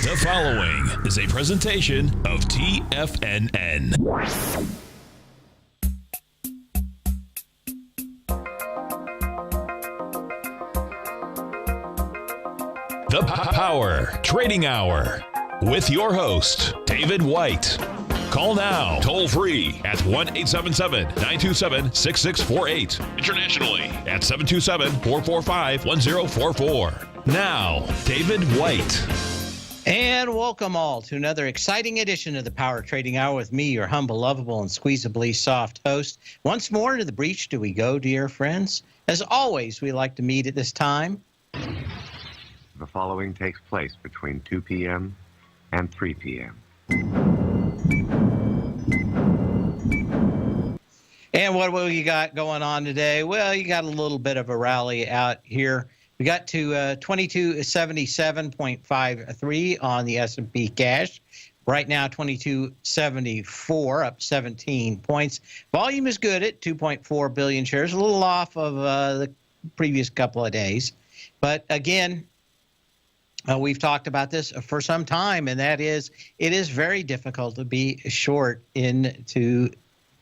The following is a presentation of TFNN. The Power Trading Hour with your host, David White. Call now, toll free at 1-877-927-6648. Internationally at 727-445-1044. Now, David White. And welcome all to another exciting edition of the Power Trading Hour with me, your humble, lovable, and squeezably soft host. Once more into the breach do we go, dear friends. As always, we like to meet at this time. The following takes place between 2 p.m. and 3 p.m. And what will you got going on today? Well, you got a little bit of a rally out here. We got to 2277.53 on the S&P cash. Right now, 2274, up 17 points. Volume is good at 2.4 billion shares, a little off of the previous couple of days. But again, we've talked about this for some time, and that is it is very difficult to be short into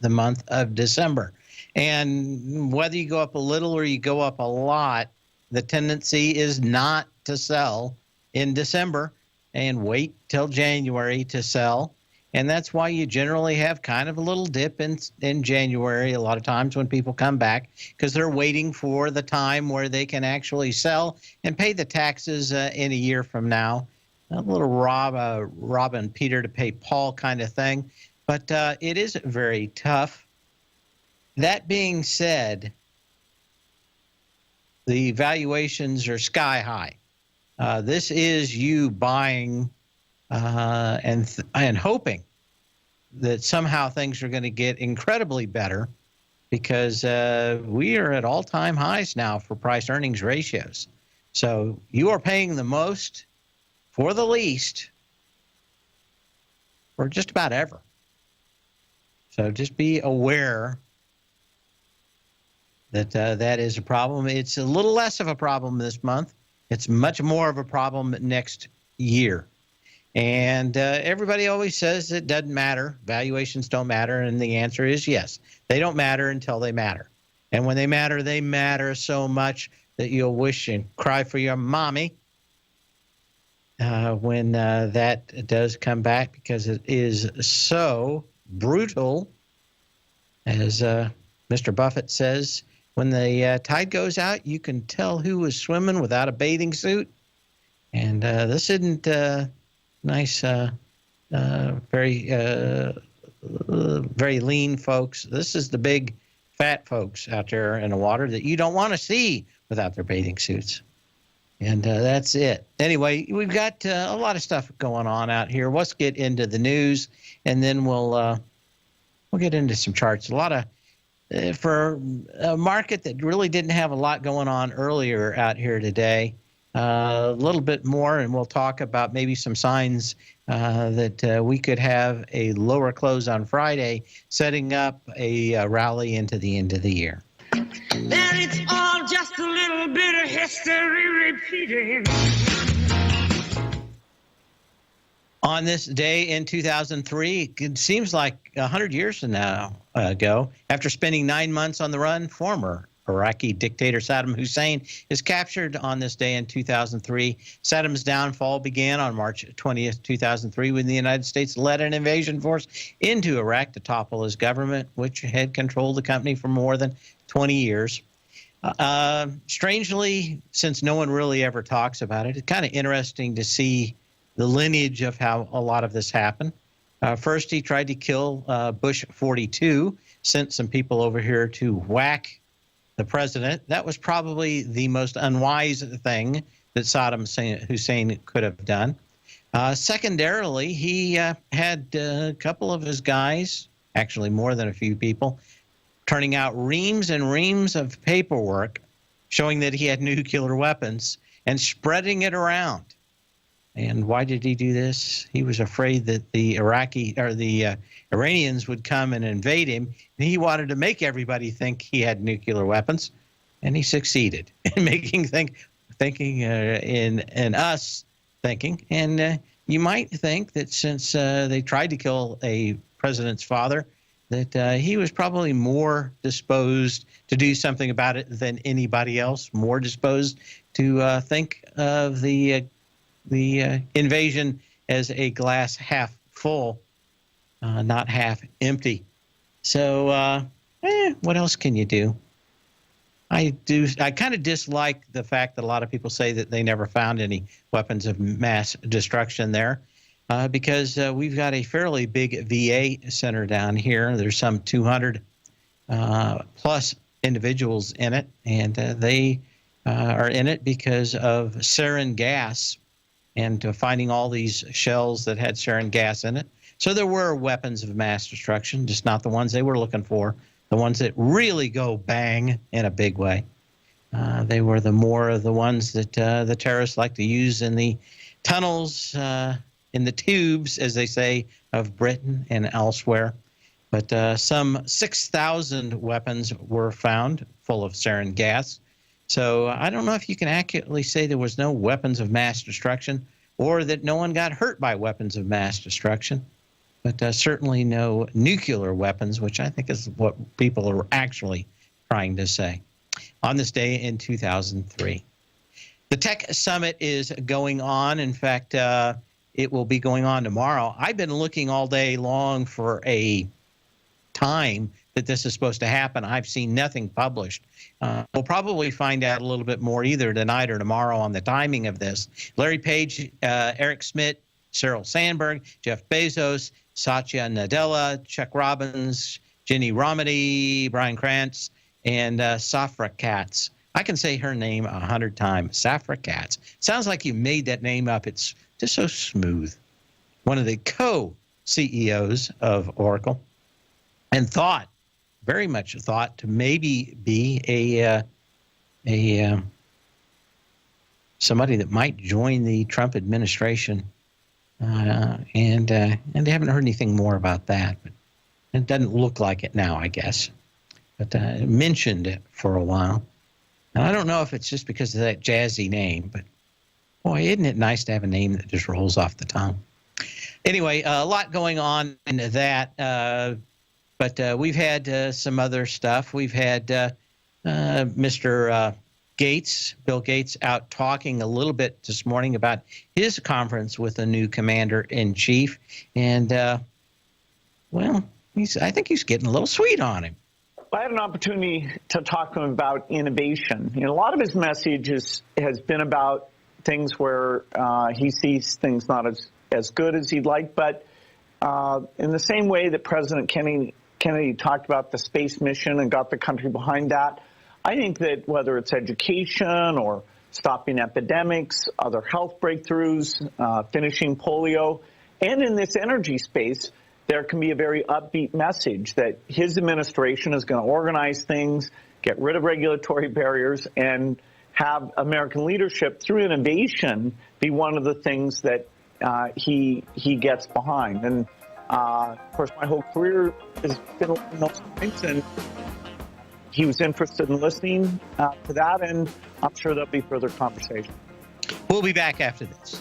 the month of December. And whether you go up a little or you go up a lot, the tendency is not to sell in December and wait till January to sell. And that's why you generally have kind of a little dip in January a lot of times when people come back, because they're waiting for the time where they can actually sell and pay the taxes in a year from now. A little robbing Peter to pay Paul kind of thing. But it is very tough. That being said, the valuations are sky high. This is you buying and hoping that somehow things are going to get incredibly better, because we are at all-time highs now for price-earnings ratios. So you are paying the most for the least for just about ever. So just be aware that that is a problem. It's a little less of a problem this month. It's much more of a problem next year. And everybody always says it doesn't matter. Valuations don't matter. And the answer is yes. They don't matter until they matter. And when they matter so much that you'll wish and cry for your mommy when that does come back, because it is so brutal. As Mr. Buffett says, when the tide goes out, you can tell who was swimming without a bathing suit. And this isn't nice, very lean folks. This is the big fat folks out there in the water that you don't want to see without their bathing suits. And that's it. Anyway, we've got a lot of stuff going on out here. Let's get into the news, and then we'll get into some charts. A lot of for a market that really didn't have a lot going on earlier out here today. A little bit more, and we'll talk about maybe some signs that we could have a lower close on Friday, setting up a rally into the end of the year. That it's all just a little bit of history repeating. On this day in 2003, it seems like 100 years ago, after spending 9 months on the run, former Iraqi dictator Saddam Hussein is captured on this day in 2003. Saddam's downfall began on March 20th, 2003, when the United States led an invasion force into Iraq to topple his government, which had controlled the country for more than 20 years. Strangely, since no one really ever talks about it, it's kind of interesting to see the lineage of how a lot of this happened. First, he tried to kill Bush 42, sent some people over here to whack the president. That was probably the most unwise thing that Saddam Hussein could have done. Secondarily, he had a couple of his guys, actually more than a few people, turning out reams and reams of paperwork showing that he had nuclear weapons and spreading it around. And why did he do this? He was afraid that the Iranians would come and invade him. And he wanted to make everybody think he had nuclear weapons, and he succeeded in making thinking in us thinking. And you might think that since they tried to kill a president's father, that he was probably more disposed to do something about it than anybody else, more disposed to think of the invasion as a glass half full, not half empty. So what else can you do? I kind of dislike the fact that a lot of people say that they never found any weapons of mass destruction there, because we've got a fairly big VA center down here. There's some 200 plus individuals in it, and they are in it because of sarin gas and finding all these shells that had sarin gas in it. So there were weapons of mass destruction, just not the ones they were looking for, the ones that really go bang in a big way. They were the more of the ones that the terrorists like to use in the tunnels, in the tubes, as they say, of Britain and elsewhere. But some 6,000 weapons were found full of sarin gas. So I don't know if you can accurately say there was no weapons of mass destruction or that no one got hurt by weapons of mass destruction, but certainly no nuclear weapons, which I think is what people are actually trying to say on this day in 2003. The Tech Summit is going on. In fact, it will be going on tomorrow. I've been looking all day long for a time that this is supposed to happen. I've seen nothing published. We'll probably find out a little bit more either tonight or tomorrow on the timing of this. Larry Page, Eric Schmidt, Sheryl Sandberg, Jeff Bezos, Satya Nadella, Chuck Robbins, Ginny Rometty, Brian Krantz, and Safra Katz. I can say her name 100 times. Safra Katz. Sounds like you made that name up. It's just so smooth. One of the co-CEOs of Oracle, and very much thought to maybe be somebody that might join the Trump administration, and they haven't heard anything more about that. But it doesn't look like it now, I guess. But mentioned it for a while. And I don't know if it's just because of that jazzy name, but boy, isn't it nice to have a name that just rolls off the tongue. Anyway, a lot going on in that. But we've had some other stuff. We've had Mr. Gates, Bill Gates, out talking a little bit this morning about his conference with a new commander-in-chief. And, well, I think he's getting a little sweet on him. I had an opportunity to talk to him about innovation. You know, a lot of his message has been about things where he sees things not as good as he'd like, but in the same way that President Kennedy talked about the space mission and got the country behind that, I think that whether it's education or stopping epidemics, other health breakthroughs, finishing polio, and in this energy space, there can be a very upbeat message that his administration is going to organize things, get rid of regulatory barriers, and have American leadership through innovation be one of the things that he gets behind. And of course, my whole career has been along those points, and he was interested in listening to that, and I'm sure there'll be further conversation. We'll be back after this.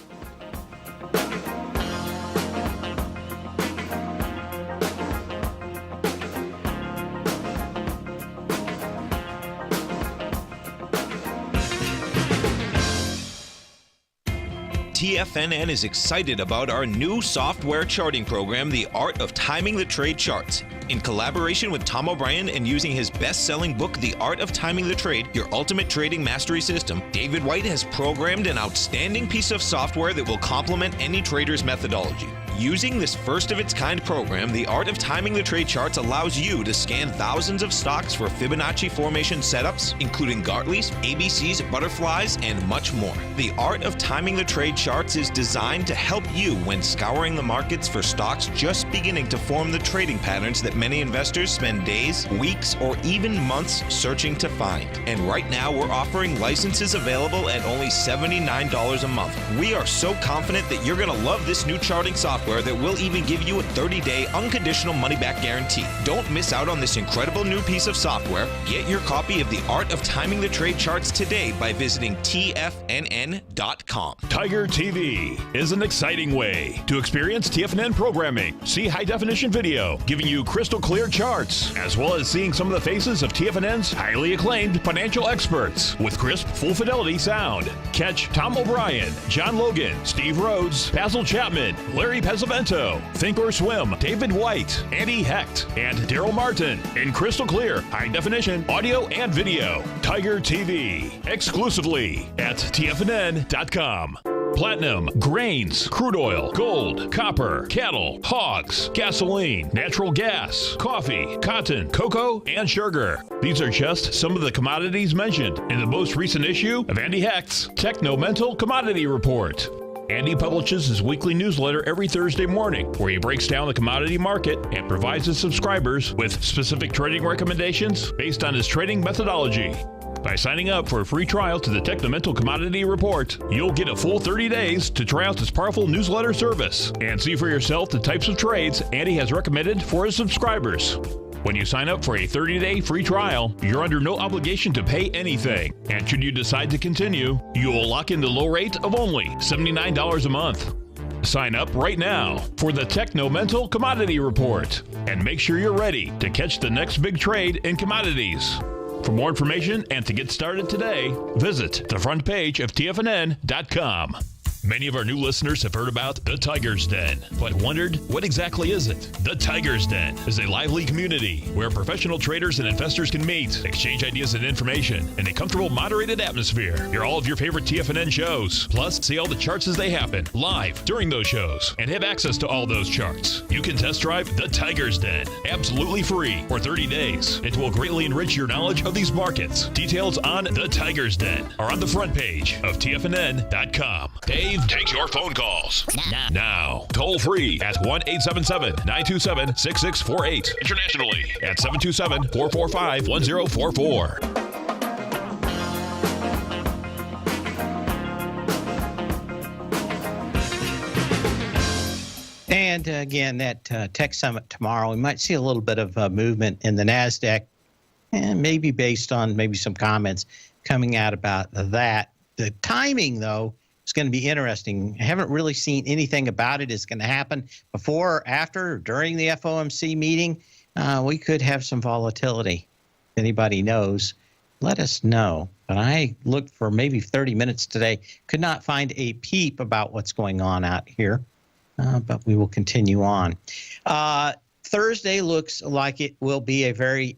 TFNN is excited about our new software charting program, The Art of Timing the Trade Charts. In collaboration with Tom O'Brien and using his best-selling book, The Art of Timing the Trade, Your Ultimate Trading Mastery System, David White has programmed an outstanding piece of software that will complement any trader's methodology. Using this first-of-its-kind program, The Art of Timing the Trade Charts allows you to scan thousands of stocks for Fibonacci formation setups, including Gartley's, ABC's, butterflies, and much more. The Art of Timing the Trade Charts is designed to help you when scouring the markets for stocks just beginning to form the trading patterns that many investors spend days, weeks, or even months searching to find. And right now, we're offering licenses available at only $79 a month. We are so confident that you're going to love this new charting software software that will even give you a 30-day unconditional money-back guarantee. Don't miss out on this incredible new piece of software. Get your copy of The Art of Timing the Trade Charts today by visiting TFNN.com. Tiger TV is an exciting way to experience TFNN programming. See high-definition video giving you crystal clear charts, as well as seeing some of the faces of TFNN's highly acclaimed financial experts with crisp, full-fidelity sound. Catch Tom O'Brien, John Logan, Steve Rhodes, Basil Chapman, Larry Pesavento, Think or Swim, David White, Andy Hecht, and Daryl Martin in crystal clear, high-definition audio and video. Tiger TV, exclusively at TFNN.com. Platinum, grains, crude oil, gold, copper, cattle, hogs, gasoline, natural gas, coffee, cotton, cocoa, and sugar. These are just some of the commodities mentioned in the most recent issue of Andy Hecht's Techno-Mental Commodity Report. Andy publishes his weekly newsletter every Thursday morning, where he breaks down the commodity market and provides his subscribers with specific trading recommendations based on his trading methodology. By signing up for a free trial to the Techno-Mental Commodity Report, you'll get a full 30 days to try out this powerful newsletter service and see for yourself the types of trades Andy has recommended for his subscribers. When you sign up for a 30-day free trial, you're under no obligation to pay anything. And should you decide to continue, you will lock in the low rate of only $79 a month. Sign up right now for the Techno-Mental Commodity Report and make sure you're ready to catch the next big trade in commodities. For more information and to get started today, visit the front page of TFNN.com. Many of our new listeners have heard about the Tiger's Den, but wondered, what exactly is it? The Tiger's Den is a lively community where professional traders and investors can meet, exchange ideas and information in a comfortable, moderated atmosphere. Hear all of your favorite TFNN shows, plus see all the charts as they happen live during those shows, and have access to all those charts. You can test drive the Tiger's Den absolutely free for 30 days. It will greatly enrich your knowledge of these markets. Details on the Tiger's Den are on the front page of TFNN.com. Dave takes your phone calls now. Toll free at 1-877-927-6648. Internationally at 727-445-1044. And again, that tech summit tomorrow, we might see a little bit of movement in the NASDAQ, and maybe based on maybe some comments coming out about that. The timing, though, is going to be interesting. I haven't really seen anything about it. It's going to happen before, after, or during the FOMC meeting. We could have some volatility. If anybody knows, let us know. But I looked for maybe 30 minutes today, could not find a peep about what's going on out here. But we will continue on. Thursday looks like it will be a very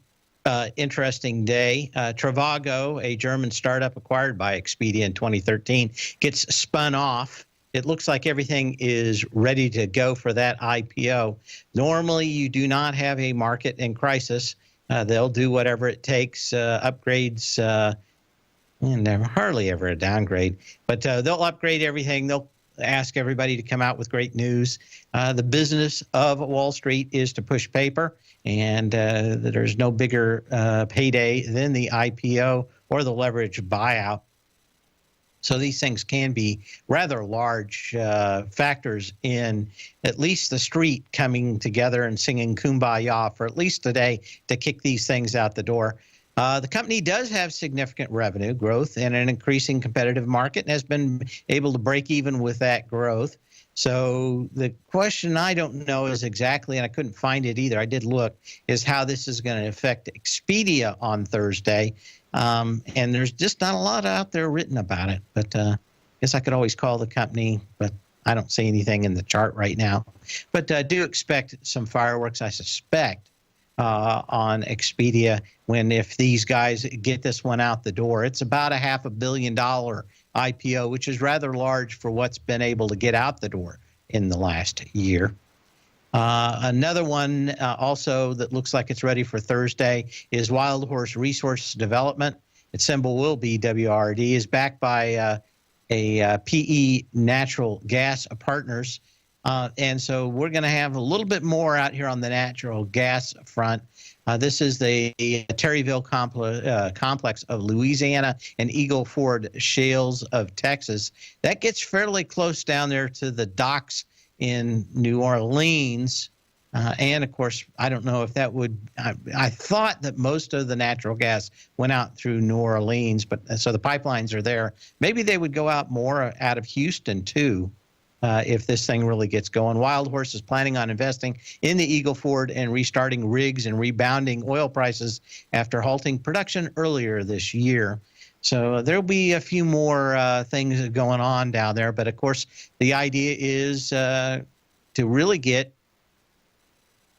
interesting day. Trivago, a German startup acquired by Expedia in 2013, gets spun off. It looks like everything is ready to go for that IPO. Normally, you do not have a market in crisis. They'll do whatever it takes, upgrades, and hardly ever a downgrade. But they'll upgrade everything. They'll ask everybody to come out with great news. The business of Wall Street is to push paper, and there's no bigger payday than the IPO or the leverage buyout. So these things can be rather large factors in at least the street coming together and singing Kumbaya for at least today to kick these things out the door. The company does have significant revenue growth in an increasing competitive market and has been able to break even with that growth. So the question I don't know is exactly, and I couldn't find it either, I did look, is how this is going to affect Expedia on Thursday. And there's just not a lot out there written about it. But I guess I could always call the company, but I don't see anything in the chart right now. But do expect some fireworks, I suspect, on Expedia if these guys get this one out the door. It's about a $500 million IPO, which is rather large for what's been able to get out the door in the last year. Another one also that looks like it's ready for Thursday is Wild Horse Resource Development. Its symbol will be WRD, is backed by a PE natural gas partners. And so we're going to have a little bit more out here on the natural gas front. This is the Terryville complex of Louisiana and Eagle Ford shales of Texas. That gets fairly close down there to the docks in New Orleans. And of course, I don't know if that would, I thought that most of the natural gas went out through New Orleans, but so the pipelines are there. Maybe they would go out more out of Houston too, if this thing really gets going. Wild Horse is planning on investing in the Eagle Ford and restarting rigs and rebounding oil prices after halting production earlier this year. So there'll be a few more things going on down there. But of course, the idea is to really get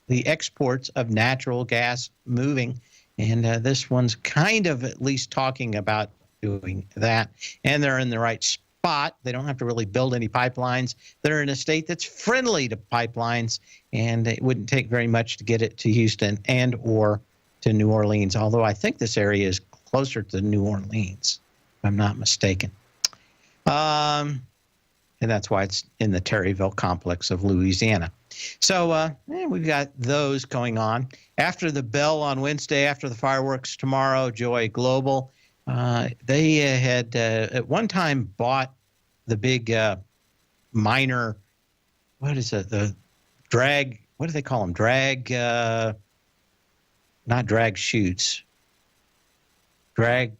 the exports of natural gas moving. And this one's kind of at least talking about doing that. And they're in the right spot. They don't have to really build any pipelines. They're in a state that's friendly to pipelines, and it wouldn't take very much to get it to Houston and or to New Orleans, although I think this area is closer to New Orleans, if I'm not mistaken. And that's why it's in the Terryville complex of Louisiana. So we've got those going on. After the bell on Wednesday, after the fireworks tomorrow, Joy Global, they had at one time bought the big minor, what is it, the drag, what do they call them? Drag, not drag chutes. Drag,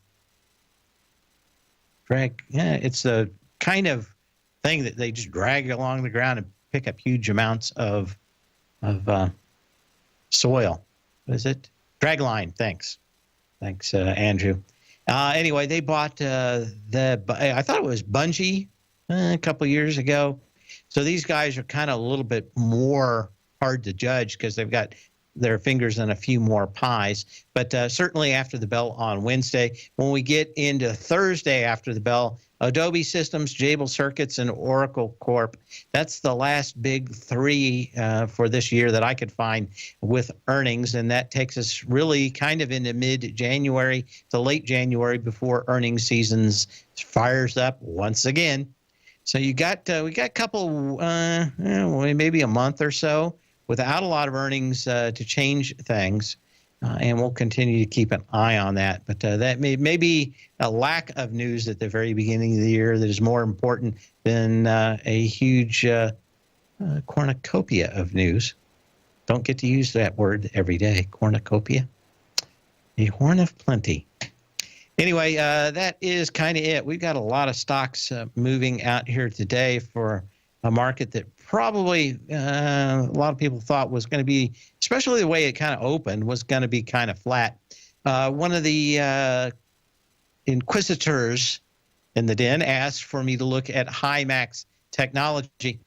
yeah, it's a kind of thing that they just drag along the ground and pick up huge amounts of soil. What is it? Dragline. Thanks, Andrew. Anyway, they bought I thought it was Bungie a couple of years ago. So these guys are kind of a little bit more hard to judge because they've got their fingers in a few more pies. But certainly after the bell on Wednesday, when we get into Thursday after the bell, Adobe Systems, Jabil Circuits, and Oracle Corp. That's the last big three for this year that I could find with earnings, and that takes us really kind of into mid-January to late January before earnings seasons fires up once again. So we got a couple, maybe a month or so without a lot of earnings to change things. And we'll continue to keep an eye on that. But that may be a lack of news at the very beginning of the year that is more important than a huge cornucopia of news. Don't get to use that word every day, cornucopia. A horn of plenty. Anyway, that is kind of it. We've got a lot of stocks moving out here today for a market that probably a lot of people thought was going to be, especially the way it kind of opened, was going to be kind of flat. One of the inquisitors in the den asked for me to look at Himax Technology.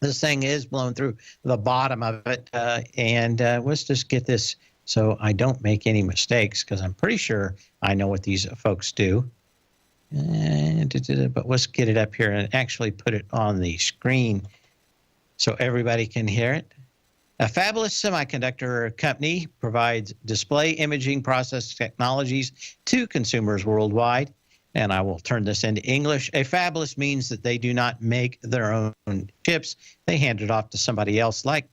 This thing is blown through the bottom of it, and let's just get this so I don't make any mistakes, because I'm pretty sure I know what these folks do. But let's get it up here and actually put it on the screen so everybody can hear it. A Fabulous Semiconductor company provides display imaging process technologies to consumers worldwide. And I will turn this into English. A Fabulous means that they do not make their own chips. They hand it off to somebody else like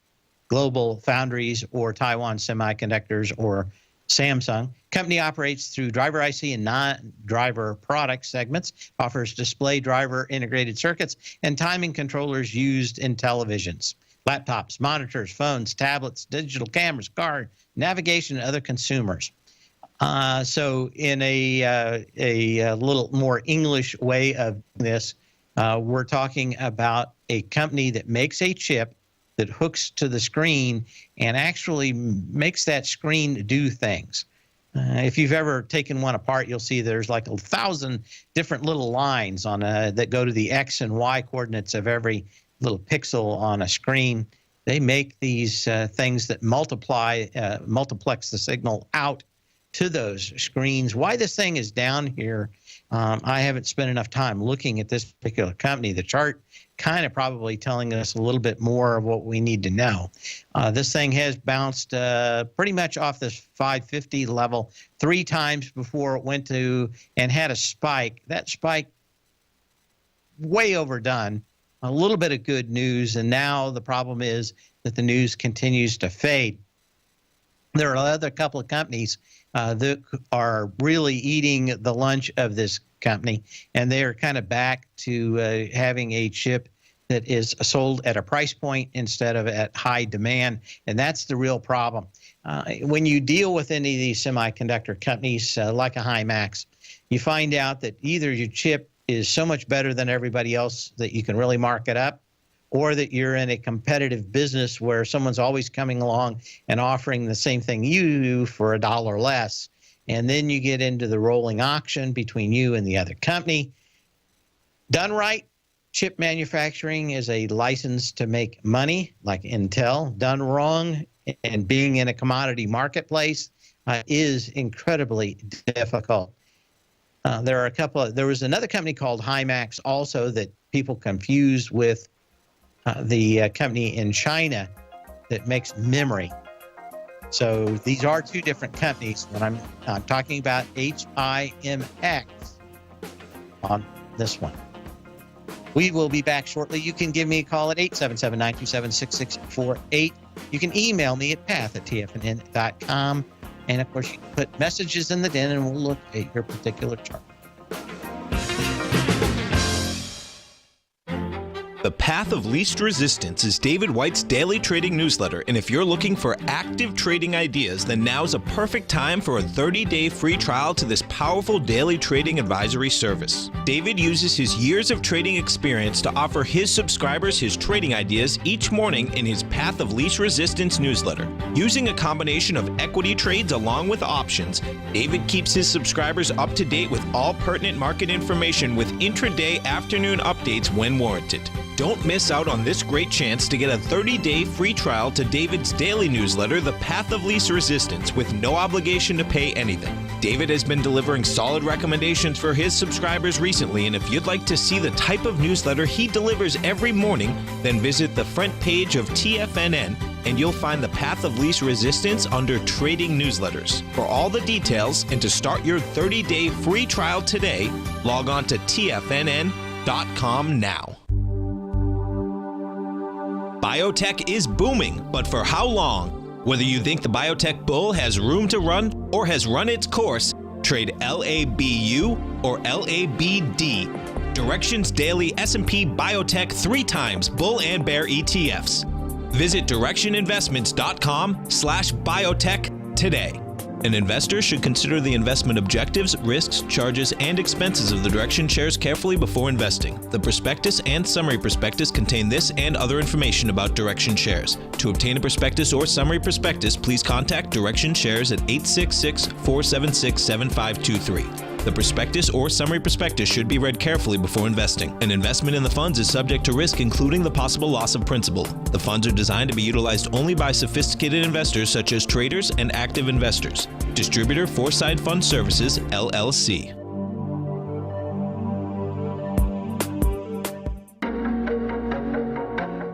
Global Foundries or Taiwan Semiconductors or Samsung. Company operates through driver IC and non-driver product segments, offers display driver integrated circuits and timing controllers used in televisions, laptops, monitors, phones, tablets, digital cameras, car navigation, and other consumers. So in a little more English way of this, we're talking about a company that makes a chip that hooks to the screen and actually makes that screen do things. If you've ever taken one apart, you'll see there's like 1,000 different little lines on that go to the X and Y coordinates of every little pixel on a screen. They make these things that multiplex the signal out to those screens. Why this thing is down here, I haven't spent enough time looking at this particular company. The chart kind of probably telling us a little bit more of what we need to know. This thing has bounced pretty much off this 550 level 3 times before it went to and had a spike. That spike way overdone. A little bit of good news, and now the problem is that the news continues to fade. There are other couple of companies that are really eating the lunch of this company, and they are kind of back to having a chip that is sold at a price point instead of at high demand, and that's the real problem. When you deal with any of these semiconductor companies like a Himax, you find out that either your chip is so much better than everybody else that you can really mark it up, or that you're in a competitive business where someone's always coming along and offering the same thing you do for $1 less. And then you get into the rolling auction between you and the other company. Done right, chip manufacturing is a license to make money, like Intel. Done wrong, and being in a commodity marketplace is incredibly difficult. There was another company called Himax also that people confused with the company in China that makes memory. So these are two different companies. When I'm talking about HIMX on this one. We will be back shortly. You can give me a call at 877-927-6648. You can email me at path@tfnn.com. And, of course, you can put messages in the den, and we'll look at your particular chart. The Path of Least Resistance is David White's daily trading newsletter, and if you're looking for active trading ideas, then now's a perfect time for a 30-day free trial to this powerful daily trading advisory service. David uses his years of trading experience to offer his subscribers his trading ideas each morning in his Path of Least Resistance newsletter. Using a combination of equity trades along with options, David keeps his subscribers up to date with all pertinent market information with intraday afternoon updates when warranted. Don't miss out on this great chance to get a 30-day free trial to David's daily newsletter, The Path of Least Resistance, with no obligation to pay anything. David has been delivering solid recommendations for his subscribers recently, and if you'd like to see the type of newsletter he delivers every morning, then visit the front page of TFNN, and you'll find The Path of Least Resistance under Trading Newsletters. For all the details and to start your 30-day free trial today, log on to TFNN.com now. Biotech is booming, but for how long? Whether you think the biotech bull has room to run or has run its course, trade LABU or LABD. Directions Daily S&P Biotech 3 times bull and bear ETFs. Visit directioninvestments.com/biotech today. An investor should consider the investment objectives, risks, charges, and expenses of the Direction shares carefully before investing. The prospectus and summary prospectus contain this and other information about Direction shares. To obtain a prospectus or summary prospectus, please contact Direction shares at 866-476-7523. The prospectus or summary prospectus should be read carefully before investing. An investment in the funds is subject to risk, including the possible loss of principal. The funds are designed to be utilized only by sophisticated investors such as traders and active investors. Distributor Foreside Fund Services, LLC.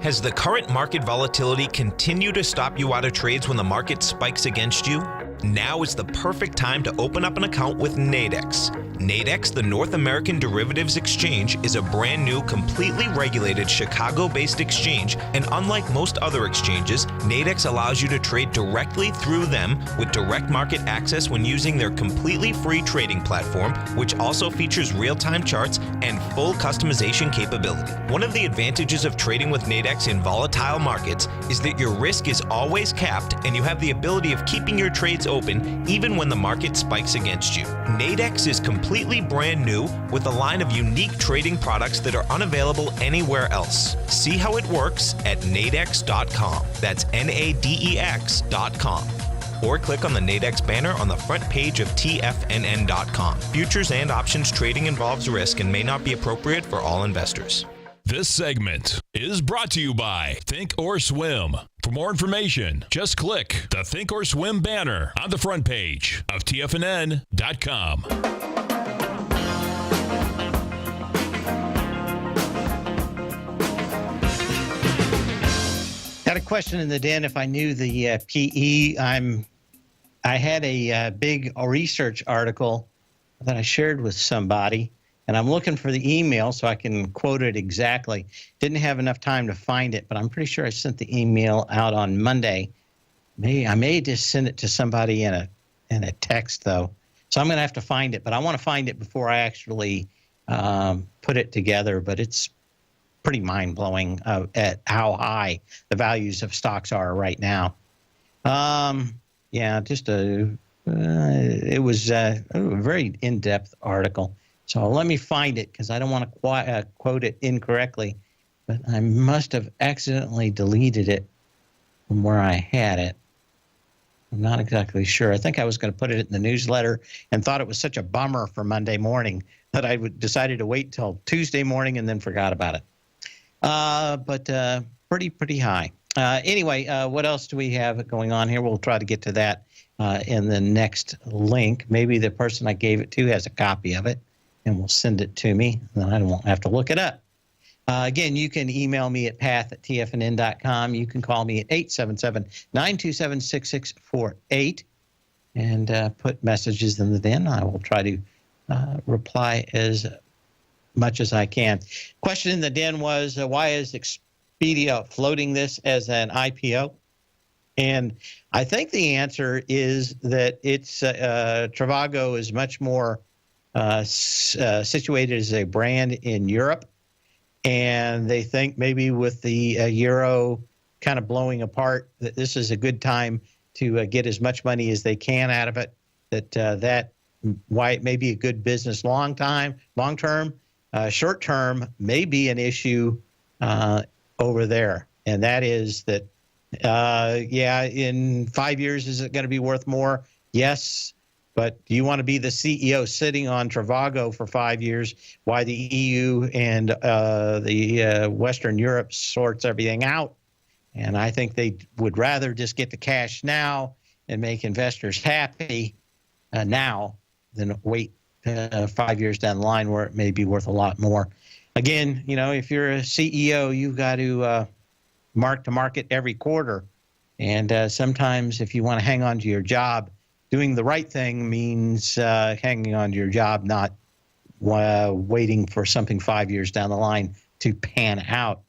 Has the current market volatility continued to stop you out of trades when the market spikes against you? Now is the perfect time to open up an account with Nadex. Nadex, the North American Derivatives Exchange, is a brand new, completely regulated Chicago-based exchange, and unlike most other exchanges, Nadex allows you to trade directly through them with direct market access when using their completely free trading platform, which also features real-time charts and full customization capability. One of the advantages of trading with Nadex in volatile markets is that your risk is always capped and you have the ability of keeping your trades open even when the market spikes against you. Nadex is completely brand new with a line of unique trading products that are unavailable anywhere else. See how it works at nadex.com. That's NADEX.com. Or click on the Nadex banner on the front page of TFNN.com. Futures and options trading involves risk and may not be appropriate for all investors. This segment is brought to you by Think or Swim. For more information, just click the Think or Swim banner on the front page of TFNN.com. Got a question in the den. If I knew the PE, I had a big research article that I shared with somebody, and I'm looking for the email so I can quote it exactly. Didn't have enough time to find it, but I'm pretty sure I sent the email out on Monday. I may just send it to somebody in a text though, so I'm going to have to find it. But I want to find it before I actually put it together. But it's pretty mind-blowing at how high the values of stocks are right now. Yeah, just it was a very in-depth article. So let me find it because I don't want to quote it incorrectly, but I must have accidentally deleted it from where I had it. I'm not exactly sure. I think I was going to put it in the newsletter and thought it was such a bummer for Monday morning that I decided to wait till Tuesday morning and then forgot about it. But pretty high. Anyway, what else do we have going on here? We'll try to get to that in the next link. Maybe the person I gave it to has a copy of it and will send it to me. Then I won't have to look it up. Again, you can email me at path@tfnn.com. You can call me at 877-927-6648 and put messages in the den. I will try to reply as much as I can. Question in the den was, why is Expedia floating this as an IPO? And I think the answer is that it's Trivago is much more situated as a brand in Europe. And they think maybe with the euro kind of blowing apart, that this is a good time to get as much money as they can out of it. That why it may be a good business long term, short term may be an issue over there, and that is that in 5 years is it going to be worth more? Yes. But do you want to be the CEO sitting on Trivago for 5 years while the EU and the Western Europe sorts everything out? And I think they would rather just get the cash now and make investors happy now than wait 5 years down the line where it may be worth a lot more. Again, if you're a CEO, you've got to mark to market every quarter. And sometimes if you want to hang on to your job, doing the right thing means hanging on to your job, not waiting for something 5 years down the line to pan out.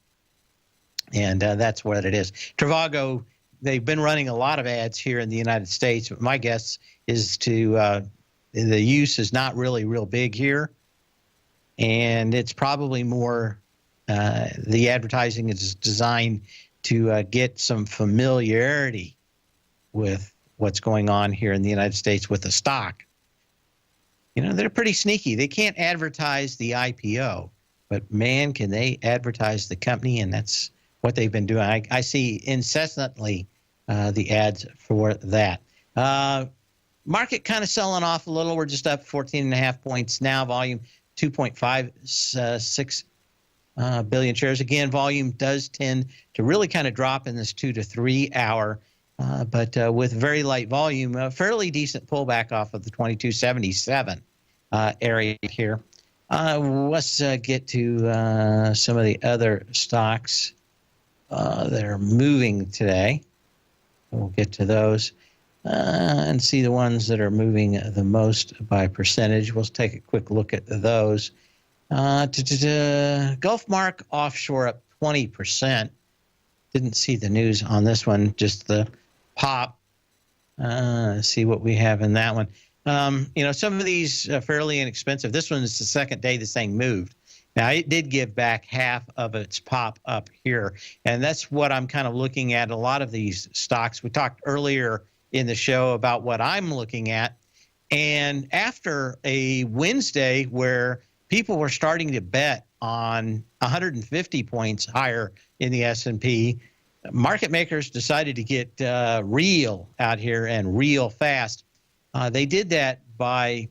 And that's what it is. Trivago, they've been running a lot of ads here in the United States. But my guess is the use is not really real big here. And it's probably more the advertising is designed to get some familiarity with what's going on here in the United States with the stock. They're pretty sneaky. They can't advertise the IPO, but man, can they advertise the company, and that's what they've been doing. I see incessantly the ads for that. Market kind of selling off a little. We're just up 14.5 points now. Volume 2.56 billion shares. Again, volume does tend to really kind of drop in this 2 to 3 hour. But with very light volume, a fairly decent pullback off of the 2277 area here. Let's get to some of the other stocks that are moving today. We'll get to those and see the ones that are moving the most by percentage. We'll take a quick look at those. Gulfmark Offshore up 20%. Didn't see the news on this one, just the pop. See what we have in that one. Some of these are fairly inexpensive. This one is the second day this thing moved. Now, it did give back half of its pop up here, and that's what I'm kind of looking at. A lot of these stocks, we talked earlier in the show about what I'm looking at, and after a Wednesday where people were starting to bet on 150 points higher in the S&P, market makers decided to get real out here and real fast. They did that by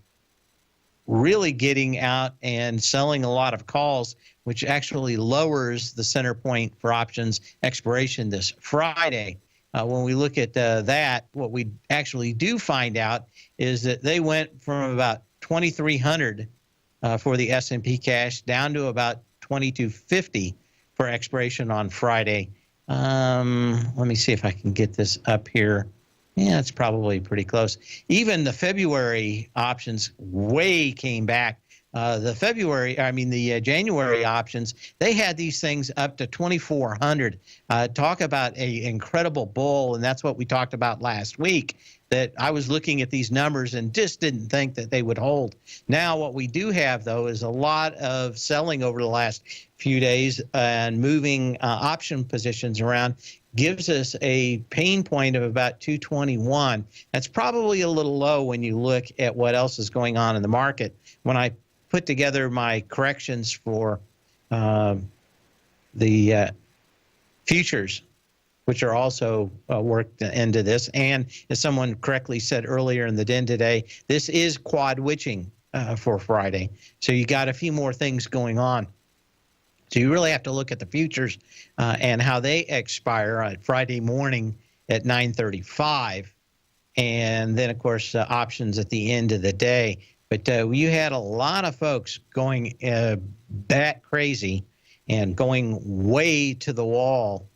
really getting out and selling a lot of calls, which actually lowers the center point for options expiration this Friday. When we look at that, what we actually do find out is that they went from about 2,300 for the S&P cash down to about 2,250 for expiration on Friday. Let me see if I can get this up here. Yeah, it's probably pretty close. Even the February options way came back The January options, they had these things up to 2,400. Talk about a incredible bull, and that's what we talked about last week, that I was looking at these numbers and just didn't think that they would hold. Now, what we do have, though, is a lot of selling over the last few days and moving option positions around gives us a pain point of about 221. That's probably a little low when you look at what else is going on in the market. When I put together my corrections for the futures, which are also worked into this, and as someone correctly said earlier in the den today, this is quad witching for Friday. So you got a few more things going on. So you really have to look at the futures and how they expire on Friday morning at 9:35, and then, of course, options at the end of the day. But you had a lot of folks going bat crazy and going way to the wall.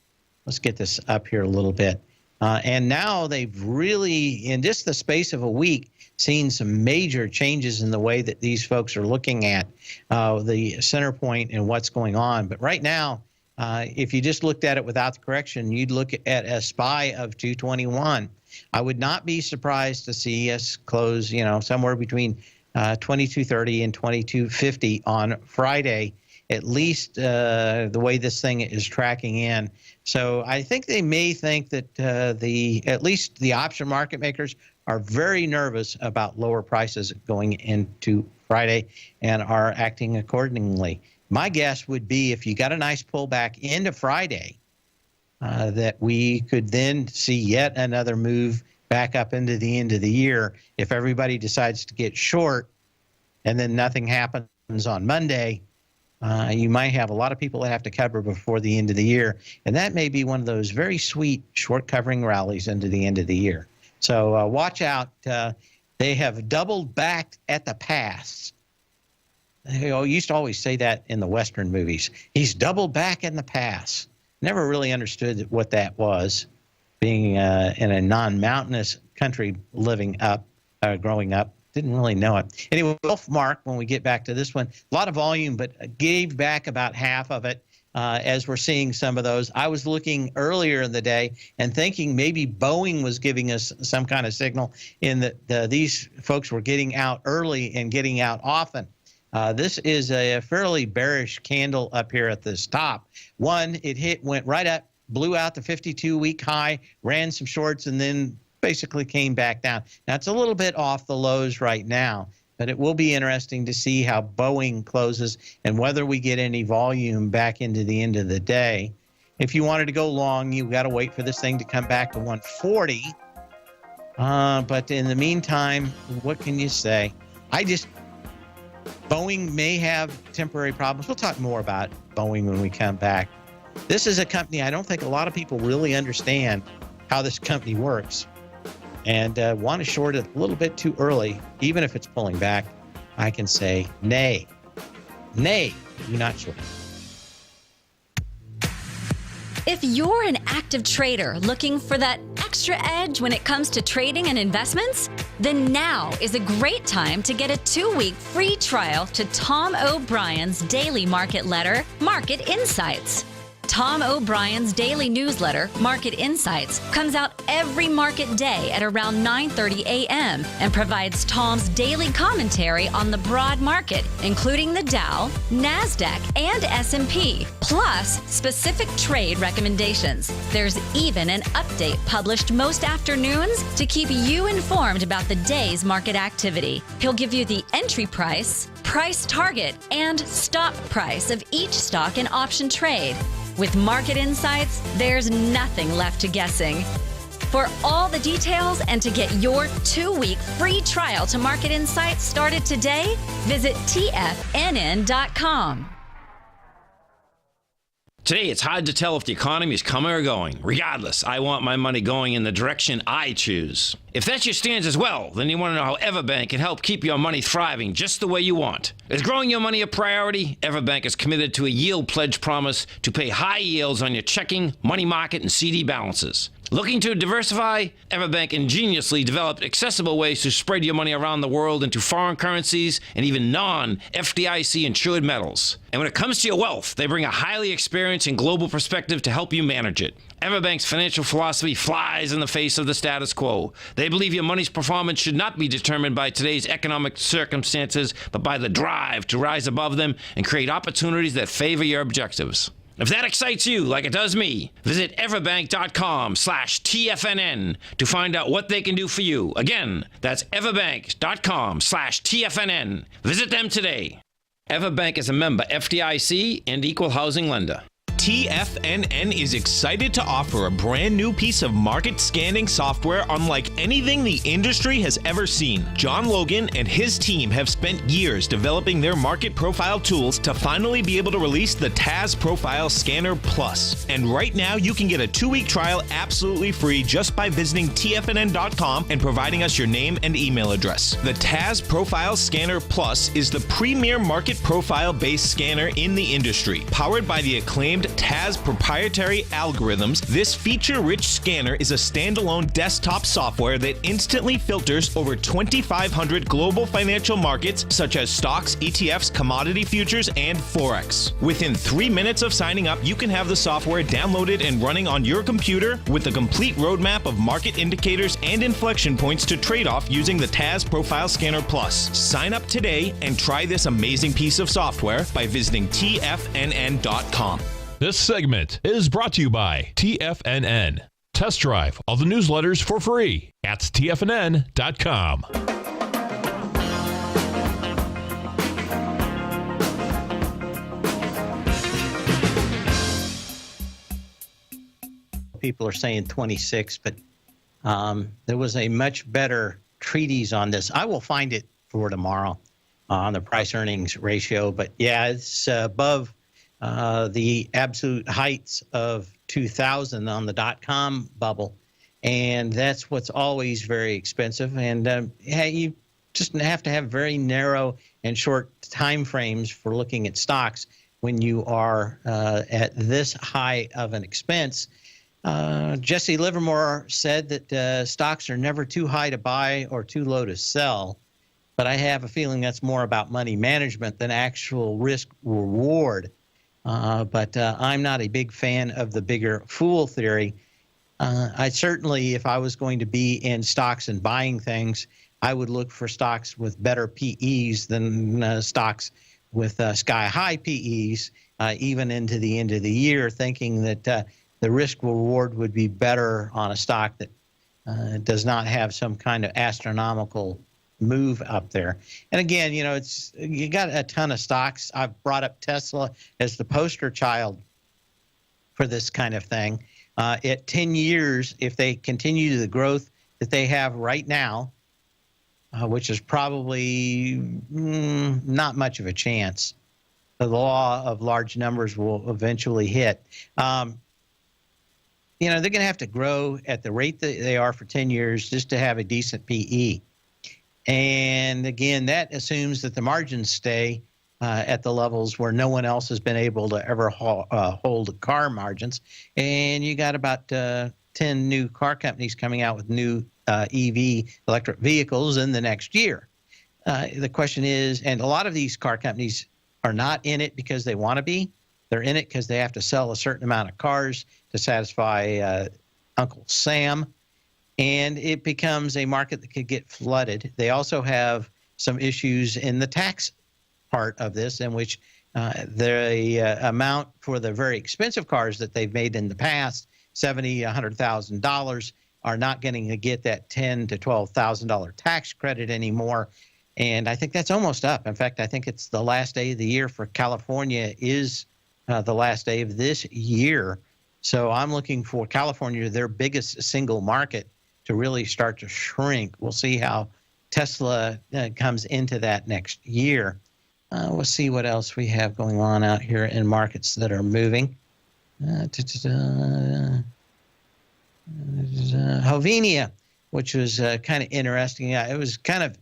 Let's get this up here a little bit. And now they've really, in just the space of a week, seen some major changes in the way that these folks are looking at the center point and what's going on. But right now, if you just looked at it without the correction, you'd look at a SPY of 221. I would not be surprised to see us close, somewhere between 2230 and 2250 on Friday, at least the way this thing is tracking in. So I think they may think that at least the option market makers are very nervous about lower prices going into Friday and are acting accordingly. My guess would be if you got a nice pullback into Friday, that we could then see yet another move back up into the end of the year. If everybody decides to get short and then nothing happens on Monday, you might have a lot of people that have to cover before the end of the year. And that may be one of those very sweet short covering rallies into the end of the year. So watch out. They have doubled back at the pass. They used to always say that in the Western movies. He's doubled back in the pass. Never really understood what that was, being in a non-mountainous country growing up. Didn't really know it. Anyway, Wolf Mark, when we get back to this one, a lot of volume, but gave back about half of it as we're seeing some of those. I was looking earlier in the day and thinking maybe Boeing was giving us some kind of signal in that these folks were getting out early and getting out often. This is a fairly bearish candle up here at this top. One, went right up, blew out the 52-week high, ran some shorts, and then basically came back down. Now, it's a little bit off the lows right now, but it will be interesting to see how Boeing closes and whether we get any volume back into the end of the day. If you wanted to go long, you've got to wait for this thing to come back to 140. But in the meantime, what can you say? Boeing may have temporary problems. We'll talk more about Boeing when we come back. This is a company I don't think a lot of people really understand how this company works, and want to short it a little bit too early. Even if it's pulling back, I can say nay. Nay, do not short. If you're an active trader looking for that extra edge when it comes to trading and investments, then now is a great time to get a 2-week free trial to Tom O'Brien's daily market letter, Market Insights. Tom O'Brien's daily newsletter, Market Insights, comes out every market day at around 9:30 a.m. and provides Tom's daily commentary on the broad market, including the Dow, NASDAQ, and S&P, plus specific trade recommendations. There's even an update published most afternoons to keep you informed about the day's market activity. He'll give you the entry price, price target, and stop price of each stock and option trade. With Market Insights, there's nothing left to guessing. For all the details and to get your 2-week free trial to Market Insights started today, visit TFNN.com. Today, it's hard to tell if the economy is coming or going. Regardless, I want my money going in the direction I choose. If that's your stance as well, then you want to know how Everbank can help keep your money thriving just the way you want. Is growing your money a priority? Everbank is committed to a yield pledge promise to pay high yields on your checking, money market, and CD balances. Looking to diversify? Everbank ingeniously developed accessible ways to spread your money around the world into foreign currencies and even non-FDIC insured metals. And when it comes to your wealth, they bring a highly experienced and global perspective to help you manage it. Everbank's financial philosophy flies in the face of the status quo. They believe your money's performance should not be determined by today's economic circumstances, but by the drive to rise above them and create opportunities that favor your objectives. If that excites you like it does me, visit everbank.com/TFNN to find out what they can do for you. Again, that's everbank.com/TFNN. Visit them today. Everbank is a member FDIC and equal housing lender. TFNN is excited to offer a brand new piece of market scanning software unlike anything the industry has ever seen. John Logan and his team have spent years developing their market profile tools to finally be able to release the TAS Profile Scanner Plus. And right now you can get a 2-week trial absolutely free just by visiting TFNN.com and providing us your name and email address. The TAS Profile Scanner Plus is the premier market profile-based scanner in the industry. Powered by the acclaimed TAS proprietary algorithms, this feature-rich scanner is a standalone desktop software that instantly filters over 2,500 global financial markets such as stocks, ETFs, commodity futures, and Forex. Within 3 minutes of signing up, you can have the software downloaded and running on your computer with a complete roadmap of market indicators and inflection points to trade off using the TAS Profile Scanner Plus. Sign up today and try this amazing piece of software by visiting TFNN.com. This segment is brought to you by TFNN. Test drive all the newsletters for free at TFNN.com. People are saying 26, but there was a much better treatise on this. I will find it for tomorrow on the price-earnings ratio. But yeah, it's above the absolute heights of 2000 on the dot-com bubble. And that's what's always very expensive. And you just have to have very narrow and short time frames for looking at stocks when you are at this high of an expense. Jesse Livermore said that stocks are never too high to buy or too low to sell. But I have a feeling that's more about money management than actual risk reward. But I'm not a big fan of the bigger fool theory. I certainly, if I was going to be in stocks and buying things, I would look for stocks with better PEs than stocks with sky-high PEs, even into the end of the year, thinking that the risk reward would be better on a stock that does not have some kind of astronomical move up there. And again, you got a ton of stocks. I've brought up Tesla as the poster child for this kind of thing. At 10 years, if they continue the growth that they have right now, which is probably not much of a chance, the law of large numbers will eventually hit. They're going to have to grow at the rate that they are for 10 years just to have a decent PE. And again, that assumes that the margins stay at the levels where no one else has been able to ever hold car margins. And you got about 10 new car companies coming out with new EV electric vehicles in the next year. The question is, and a lot of these car companies are not in it because they want to be. They're in it because they have to sell a certain amount of cars to satisfy Uncle Sam. And it becomes a market that could get flooded. They also have some issues in the tax part of this, in which the amount for the very expensive cars that they've made in the past, $70,000, $100,000, are not going to get that $10,000 to $12,000 tax credit anymore. And I think that's almost up. In fact, I think it's the last day of the year for California is the last day of this year. So I'm looking for California, their biggest single market, to really start to shrink. We'll see how Tesla comes into that next year. We'll see what else we have going on out here in markets that are moving. Hovenia, which was kind of interesting. It was kind of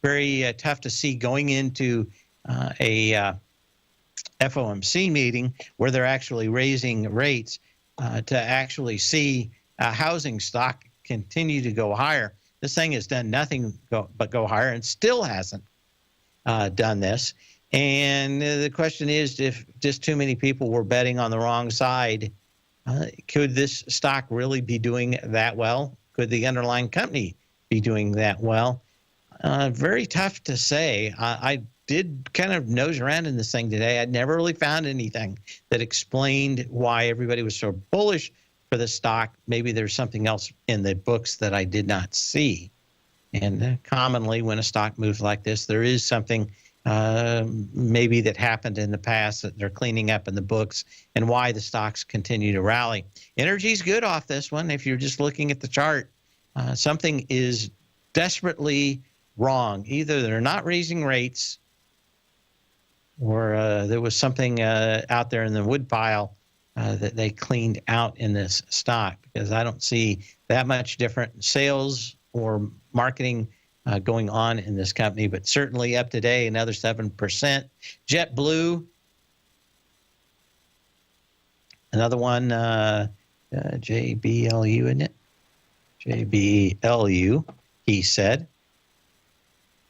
very tough to see going into a FOMC meeting where they're actually raising rates to actually see housing stock continue to go higher. This thing has done nothing but go higher and still hasn't done this. And the question is, if just too many people were betting on the wrong side, could this stock really be doing that well? Could the underlying company be doing that well? Very tough to say. I did kind of nose around in this thing today. I'd never really found anything that explained why everybody was so bullish for the stock. Maybe there's something else in the books that I did not see. And commonly when a stock moves like this, there is something maybe that happened in the past that they're cleaning up in the books and why the stocks continue to rally. Energy's good off this one. If you're just looking at the chart, something is desperately wrong. Either they're not raising rates or there was something out there in the wood pile that they cleaned out in this stock, because I don't see that much different sales or marketing going on in this company, but certainly up today, another 7%. JetBlue, another one, JBLU, isn't it? JBLU, he said.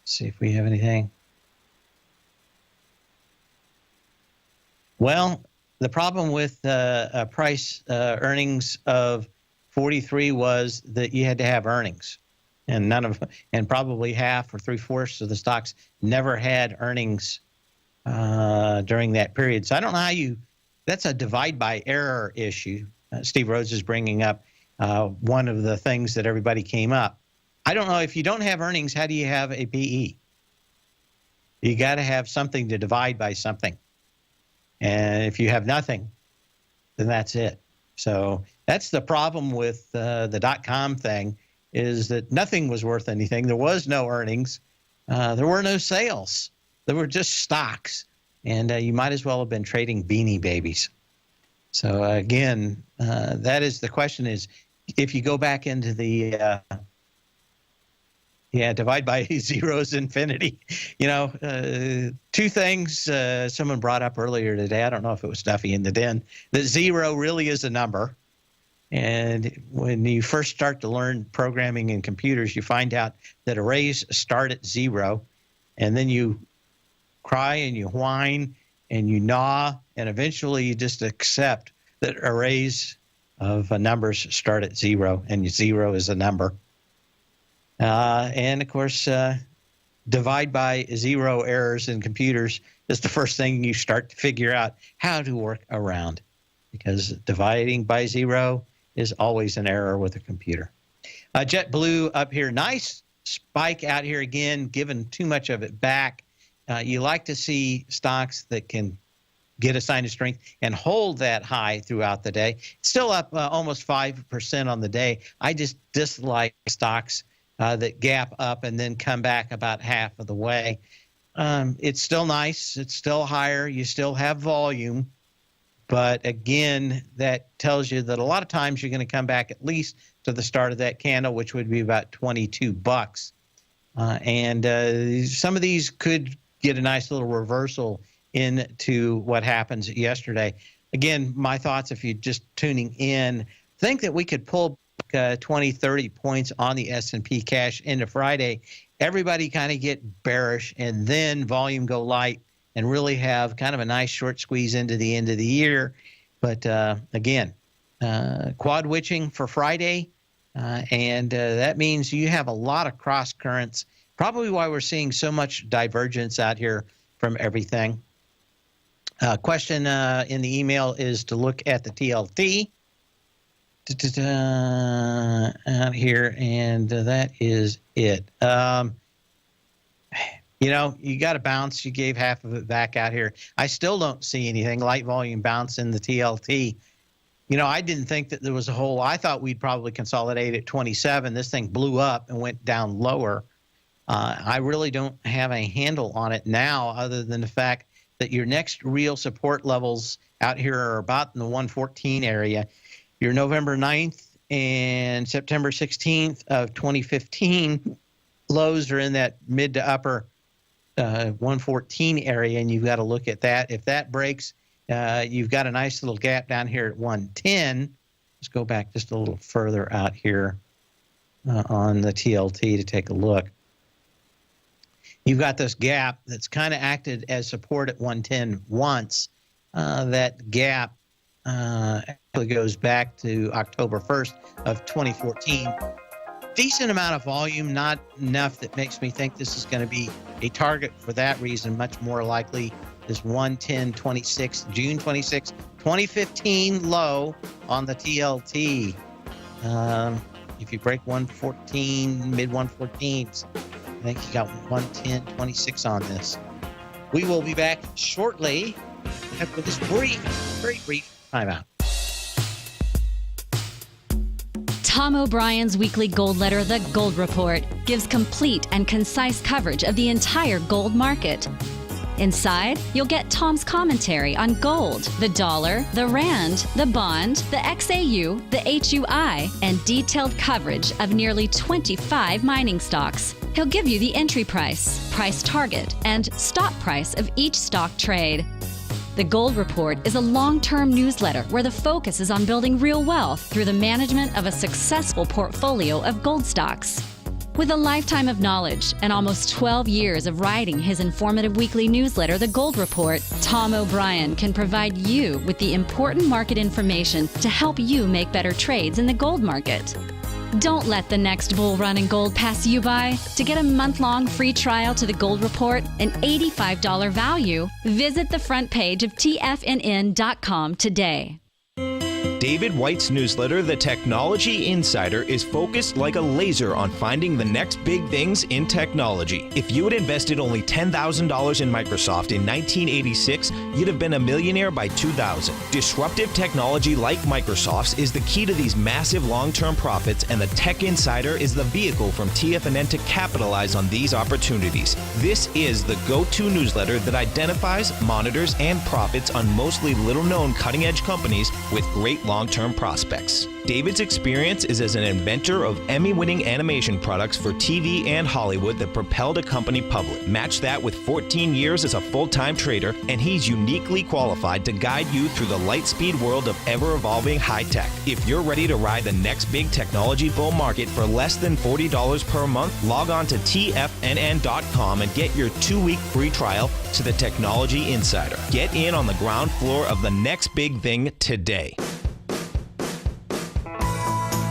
Let's see if we have anything. Well, the problem with price earnings of 43 was that you had to have earnings. And probably half or 3/4 of the stocks never had earnings during that period. So I don't know how that's a divide by error issue. Steve Rhodes is bringing up one of the things that everybody came up. I don't know, if you don't have earnings, how do you have a PE? You got to have something to divide by something. And if you have nothing, then that's it. So that's the problem with the .com thing, is that nothing was worth anything. There was no earnings. There were no sales. There were just stocks. And you might as well have been trading Beanie Babies. So again, that is the question, is if you go back into the divide by zero is infinity. Two things someone brought up earlier today. I don't know if it was Duffy in the Den, that zero really is a number. And when you first start to learn programming in computers, you find out that arrays start at 0, and then you cry and you whine and you gnaw, and eventually you just accept that arrays of numbers start at 0, and 0 is a number. And of course, divide by zero errors in computers is the first thing you start to figure out how to work around, because dividing by 0 is always an error with a computer. JetBlue up here, nice spike out here again, given too much of it back. You like to see stocks that can get a sign of strength and hold that high throughout the day. Still up almost 5% on the day. I just dislike stocks that gap up and then come back about half of the way. It's still nice. It's still higher. You still have volume. But again, that tells you that a lot of times you're going to come back at least to the start of that candle, which would be about $22. And some of these could get a nice little reversal into what happens yesterday. Again, my thoughts, if you're just tuning in, think that we could pull back 20, 30 points on the S&P cash into Friday. Everybody kind of get bearish, and then volume go light, and really have kind of a nice short squeeze into the end of the year. But again, quad witching for Friday, and that means you have a lot of cross currents, probably why we're seeing so much divergence out here from everything. Question in the email is to look at the TLT out here, and that is it. You got to bounce. You gave half of it back out here. I still don't see anything. Light volume bounce in the TLT. I didn't think that there was a whole. I thought we'd probably consolidate at 27. This thing blew up and went down lower. I really don't have a handle on it now, other than the fact that your next real support levels out here are about in the 114 area. Your November 9th and September 16th of 2015 lows are in that mid to upper 114 area, and you've got to look at that. If that breaks, you've got a nice little gap down here at 110, Let's go back just a little further out here on the TLT to take a look. You've got this gap that's kind of acted as support at 110 once. That gap actually goes back to October 1st of 2014. Decent amount of volume, not enough that makes me think this is going to be a target for that reason. Much more likely this 110.26, June 26, 2015 low on the TLT. If you break 114, mid 114s, I think you got 110.26 on this. We will be back shortly after this very brief timeout. Tom O'Brien's weekly gold letter, The Gold Report, gives complete and concise coverage of the entire gold market. Inside, you'll get Tom's commentary on gold, the dollar, the rand, the bond, the XAU, the HUI, and detailed coverage of nearly 25 mining stocks. He'll give you the entry price, price target, and stop price of each stock trade. The Gold Report is a long-term newsletter where the focus is on building real wealth through the management of a successful portfolio of gold stocks. With a lifetime of knowledge and almost 12 years of writing his informative weekly newsletter, The Gold Report, Tom O'Brien can provide you with the important market information to help you make better trades in the gold market. Don't let the next bull run in gold pass you by. To get a month-long free trial to The Gold Report, an $85 value, visit the front page of TFNN.com today. David White's newsletter, The Technology Insider, is focused like a laser on finding the next big things in technology. If you had invested only $10,000 in Microsoft in 1986, you'd have been a millionaire by 2000. Disruptive technology like Microsoft's is the key to these massive long-term profits, and the Tech Insider is the vehicle from TFNN to capitalize on these opportunities. This is the go-to newsletter that identifies, monitors, and profits on mostly little-known cutting-edge companies with great long-term prospects. David's experience is as an inventor of Emmy-winning animation products for TV and Hollywood that propelled a company public. Match that with 14 years as a full-time trader, and he's uniquely qualified to guide you through the light-speed world of ever-evolving high-tech. If you're ready to ride the next big technology bull market for less than $40 per month, log on to TFNN.com and get your 2-week free trial to the Technology Insider. Get in on the ground floor of the next big thing today.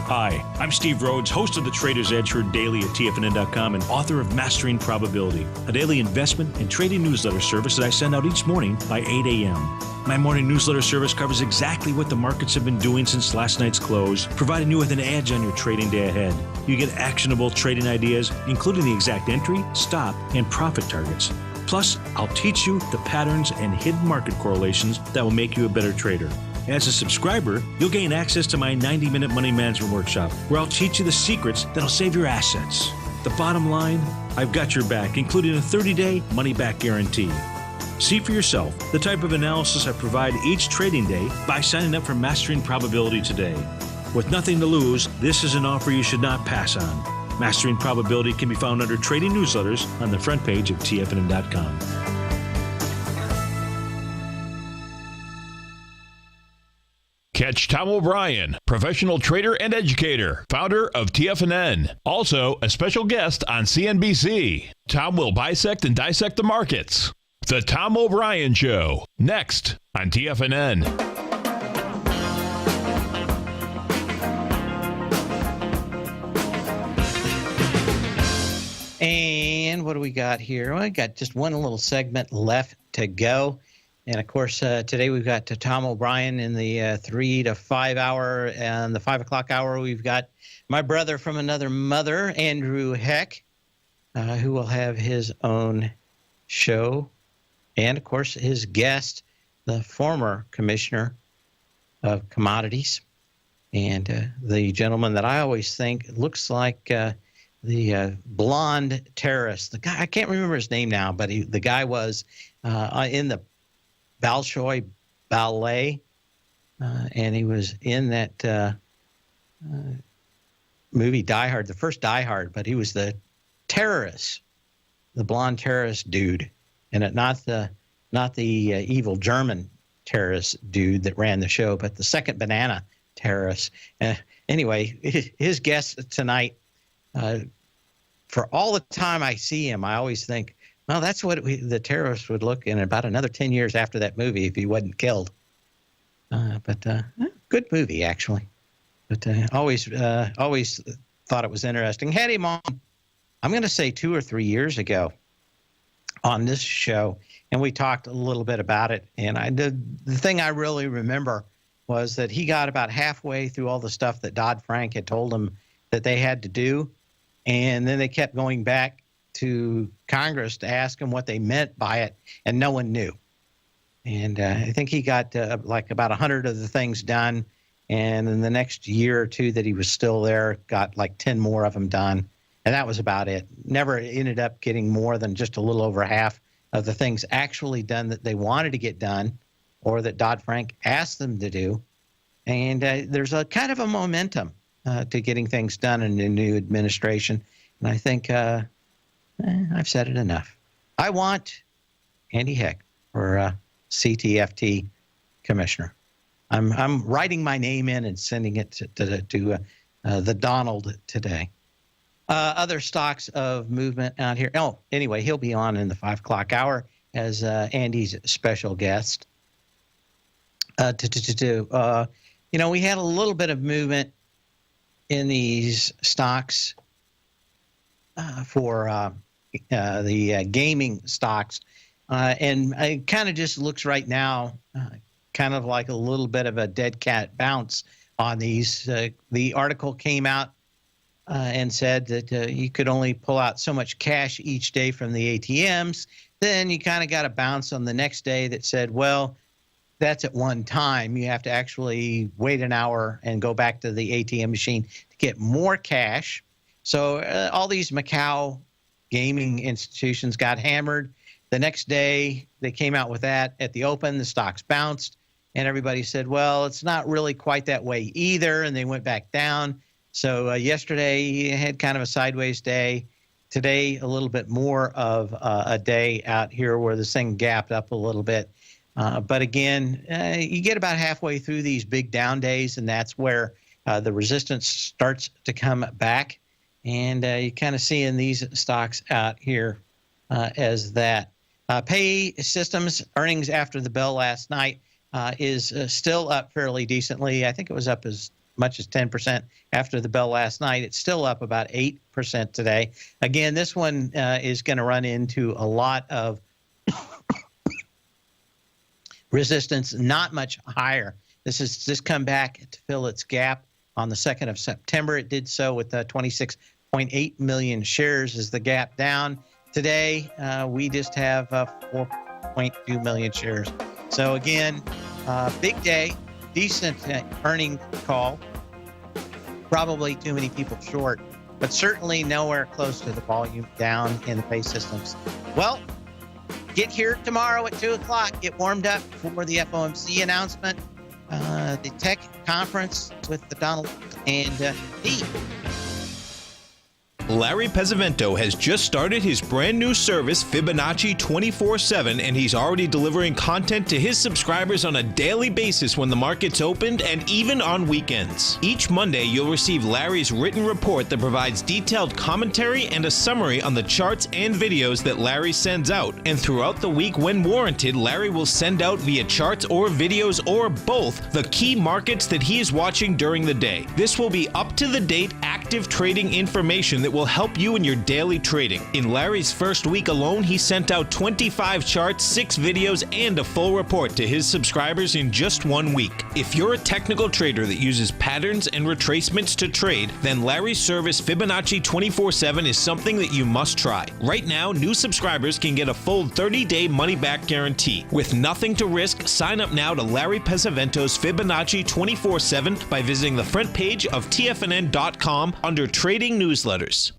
Hi, I'm Steve Rhodes, host of the Trader's Edge, heard daily at TFNN.com and author of Mastering Probability, a daily investment and trading newsletter service that I send out each morning by 8 a.m. My morning newsletter service covers exactly what the markets have been doing since last night's close, providing you with an edge on your trading day ahead. You get actionable trading ideas, including the exact entry, stop, and profit targets. Plus, I'll teach you the patterns and hidden market correlations that will make you a better trader. As a subscriber, you'll gain access to my 90-minute money management workshop, where I'll teach you the secrets that'll save your assets. The bottom line, I've got your back, including a 30-day money-back guarantee. See for yourself the type of analysis I provide each trading day by signing up for Mastering Probability today. With nothing to lose, this is an offer you should not pass on. Mastering Probability can be found under Trading Newsletters on the front page of TFNN.com. Catch Tom O'Brien, professional trader and educator, founder of TFNN. Also, a special guest on CNBC. Tom will bisect and dissect the markets. The Tom O'Brien Show, next on TFNN. And what do we got here? Well, I got just one little segment left to go. And, of course, today we've got Tom O'Brien in the 3 to 5 hour. And the 5 o'clock hour, we've got my brother from another mother, Andrew Heck, who will have his own show. And, of course, his guest, the former commissioner of commodities. And the gentleman that I always think looks like the blonde terrorist. The guy, I can't remember his name now, but the guy was in the Bolshoi Ballet, and he was in that movie Die Hard, the first Die Hard, but he was the terrorist, the blonde terrorist dude, and not the evil German terrorist dude that ran the show, but the second banana terrorists. Anyway, his guest tonight, for all the time I see him, I always think, well, that's what the terrorists would look in about another 10 years after that movie if he wasn't killed. But good movie, actually. But always thought it was interesting. Had him on, I'm going to say 2 or 3 years ago on this show, and we talked a little bit about it. And the thing I really remember was that he got about halfway through all the stuff that Dodd-Frank had told him that they had to do, and then they kept going back to Congress to ask him what they meant by it, and no one knew. And I think he got like about 100 of the things done, and in the next year or two that he was still there, got like 10 more of them done, and that was about it. Never ended up getting more than just a little over half of the things actually done that they wanted to get done, or that Dodd-Frank asked them to do. And there's a kind of a momentum to getting things done in the new administration. And I think I've said it enough. I want Andy Heck for CTFT commissioner. I'm writing my name in and sending it to the Donald today. Other stocks of movement out here. Oh, anyway, he'll be on in the 5 o'clock hour as Andy's special guest. We had a little bit of movement in these stocks for the gaming stocks. And it kind of just looks right now kind of like a little bit of a dead cat bounce on these. The article came out and said that you could only pull out so much cash each day from the ATMs. Then you kind of got a bounce on the next day that said, well, that's at one time. You have to actually wait an hour and go back to the ATM machine to get more cash. So all these Macau gaming institutions got hammered. The next day, they came out with that at the open. The stocks bounced, and everybody said, well, it's not really quite that way either, and they went back down. So yesterday, you had kind of a sideways day. Today, a little bit more of a day out here where this thing gapped up a little bit. But again, you get about halfway through these big down days, and that's where the resistance starts to come back. And you kind of see in these stocks out here as that. Pay Systems earnings after the bell last night is still up fairly decently. I think it was up as much as 10% after the bell last night. It's still up about 8% today. Again, this one is going to run into a lot of resistance, not much higher. This has just come back to fill its gap on the 2nd of September. It did so with 26.8 million shares as the gap down. Today, we just have 4.2 million shares. So again, big day, decent earning call. Probably too many people short, but certainly nowhere close to the volume down in the Pay Systems. Well, get here tomorrow at 2 o'clock. Get warmed up for the FOMC announcement, the tech conference with the Donald and me. Larry Pesavento has just started his brand new service, Fibonacci 24/7, and he's already delivering content to his subscribers on a daily basis when the market's opened and even on weekends. Each Monday, you'll receive Larry's written report that provides detailed commentary and a summary on the charts and videos that Larry sends out. And throughout the week, when warranted, Larry will send out via charts or videos or both the key markets that he is watching during the day. This will be up-to-the-date, active trading information that will help you in your daily trading. In Larry's first week alone, he sent out 25 charts, 6 videos, and a full report to his subscribers in just 1 week. If you're a technical trader that uses patterns and retracements to trade, then Larry's service Fibonacci 24/7 is something that you must try. Right now, new subscribers can get a full 30-day money-back guarantee. With nothing to risk, sign up now to Larry Pesavento's Fibonacci 24/7 by visiting the front page of TFNN.com under Trading Newsletters.